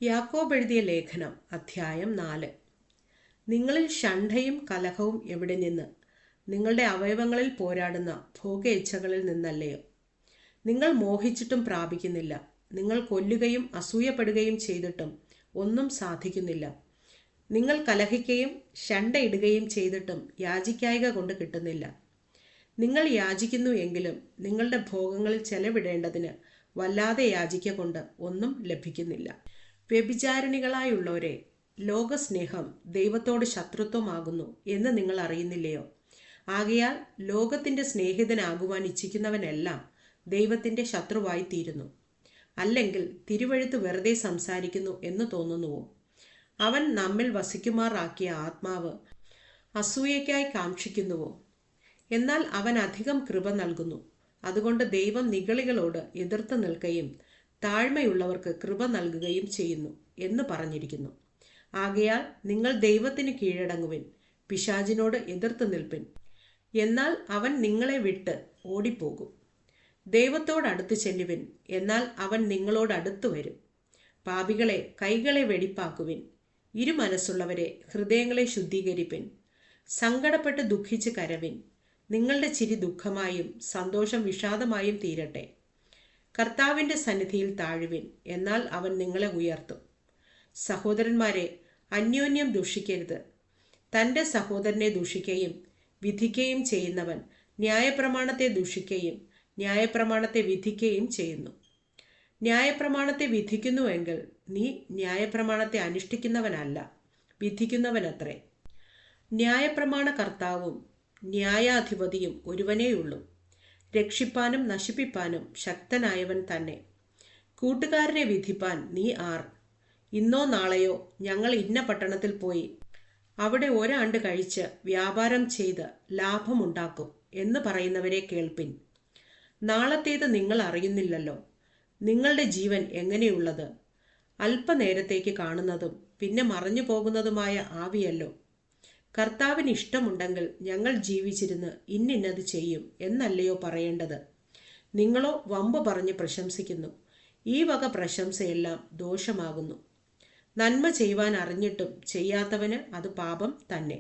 യാക്കോബ് എഴുതിയ ലേഖനം അധ്യായം 4. നിങ്ങളിൽ ഷണ്ഠയും കലഹവും എവിടെ നിന്ന്? നിങ്ങളുടെ അവയവങ്ങളിൽ പോരാടുന്ന ഭോഗേച്ഛകളിൽ നിന്നല്ലയോ? നിങ്ങൾ മോഹിച്ചിട്ടും പ്രാപിക്കുന്നില്ല. നിങ്ങൾ കൊല്ലുകയും അസൂയപ്പെടുകയും ചെയ്തിട്ടും ഒന്നും സാധിക്കുന്നില്ല. നിങ്ങൾ കലഹിക്കുകയും ഷണ്ഠയിടുകയും ചെയ്തിട്ടും യാചിക്കായ്ക കൊണ്ട് കിട്ടുന്നില്ല. നിങ്ങൾ യാചിക്കുന്നു എങ്കിലും നിങ്ങളുടെ ഭോഗങ്ങളിൽ ചെലവിടേണ്ടതിന് വല്ലാതെ യാചിക്കൊണ്ട് ഒന്നും ലഭിക്കുന്നില്ല. വ്യഭിചാരിണികളായുള്ളവരെ, ലോകസ്നേഹം ദൈവത്തോട് ശത്രുത്വമാകുന്നു എന്ന് നിങ്ങൾ അറിയുന്നില്ലയോ? ആകയാൽ ലോകത്തിൻ്റെ സ്നേഹിതനാകുവാൻ ഇച്ഛിക്കുന്നവനെല്ലാം ദൈവത്തിൻ്റെ ശത്രുവായി തീരുന്നു. അല്ലെങ്കിൽ തിരുവെഴുത്ത് വെറുതെ സംസാരിക്കുന്നു എന്ന് തോന്നുന്നുവോ? അവൻ നമ്മിൽ വസിക്കുമാറാക്കിയ ആത്മാവ് അസൂയയ്ക്കായി കാക്ഷിക്കുന്നുവോ? എന്നാൽ അവൻ അധികം കൃപ നൽകുന്നു. അതുകൊണ്ട് ദൈവം നിഗളികളോട് എതിർത്ത് നിൽക്കുകയും താഴ്മയുള്ളവർക്ക് കൃപ നൽകുകയും ചെയ്യുന്നു എന്ന് പറഞ്ഞിരിക്കുന്നു. ആകയാൽ നിങ്ങൾ ദൈവത്തിന് കീഴടങ്ങുവിൻ, പിശാചിനോട് എതിർത്ത് നിൽപ്പിൻ, എന്നാൽ അവൻ നിങ്ങളെ വിട്ട് ഓടിപ്പോകും. ദൈവത്തോടടുത്ത് ചെല്ലുവിൻ, എന്നാൽ അവൻ നിങ്ങളോടടുത്ത് വരും. പാപികളെ, കൈകളെ വെടിപ്പാക്കുവിൻ. ഇരുമനസ്സുള്ളവരെ, ഹൃദയങ്ങളെ ശുദ്ധീകരിപ്പിൻ. സങ്കടപ്പെട്ട് ദുഃഖിച്ച് കരവിൻ. നിങ്ങളുടെ ചിരി ദുഃഖമായും സന്തോഷം വിഷാദമായും തീരട്ടെ. കർത്താവിൻ്റെ സന്നിധിയിൽ താഴുവിൻ, എന്നാൽ അവൻ നിങ്ങളെ ഉയർത്തും. സഹോദരന്മാരെ, അന്യോന്യം ദുഷിക്കരുത്. തൻ്റെ സഹോദരനെ ദുഷിക്കുകയും വിധിക്കുകയും ചെയ്യുന്നവൻ ന്യായപ്രമാണത്തെ ദുഷിക്കുകയും ന്യായപ്രമാണത്തെ വിധിക്കുകയും ചെയ്യുന്നു. ന്യായപ്രമാണത്തെ വിധിക്കുന്നുവെങ്കിൽ നീ ന്യായപ്രമാണത്തെ അനുഷ്ഠിക്കുന്നവനല്ല, വിധിക്കുന്നവനത്രേ. ന്യായപ്രമാണ കർത്താവും ന്യായാധിപതിയും ഒരുവനേയുള്ളൂ, രക്ഷിപ്പാനും നശിപ്പിപ്പാനും ശക്തനായവൻ തന്നെ. കൂട്ടുകാരനെ വിധിപ്പാൻ നീ ആർ? ഇന്നോ നാളെയോ ഞങ്ങൾ ഇന്ന പട്ടണത്തിൽ പോയി അവിടെ ഒരാണ്ട് കഴിച്ച് വ്യാപാരം ചെയ്ത് ലാഭമുണ്ടാക്കും എന്ന് പറയുന്നവരെ കേൾപ്പിൻ. നാളത്തേത് നിങ്ങൾ അറിയുന്നില്ലല്ലോ. നിങ്ങളുടെ ജീവൻ എങ്ങനെയുള്ളത്? അല്പനേരത്തേക്ക് കാണുന്നതും പിന്നെ മറഞ്ഞു പോകുന്നതുമായ ആവിയല്ലോ. കർത്താവിന് ഇഷ്ടമുണ്ടെങ്കിൽ ഞങ്ങൾ ജീവിച്ചിരുന്ന് ഇന്നത് ചെയ്യും എന്നല്ലയോ പറയേണ്ടത്? നിങ്ങളോ വമ്പ് പറഞ്ഞ് പ്രശംസിക്കുന്നു. ഈ വക പ്രശംസയെല്ലാം ദോഷമാകുന്നു. നന്മ ചെയ്യുവാൻ അറിഞ്ഞിട്ടും ചെയ്യാത്തവന് അത് പാപം തന്നെ.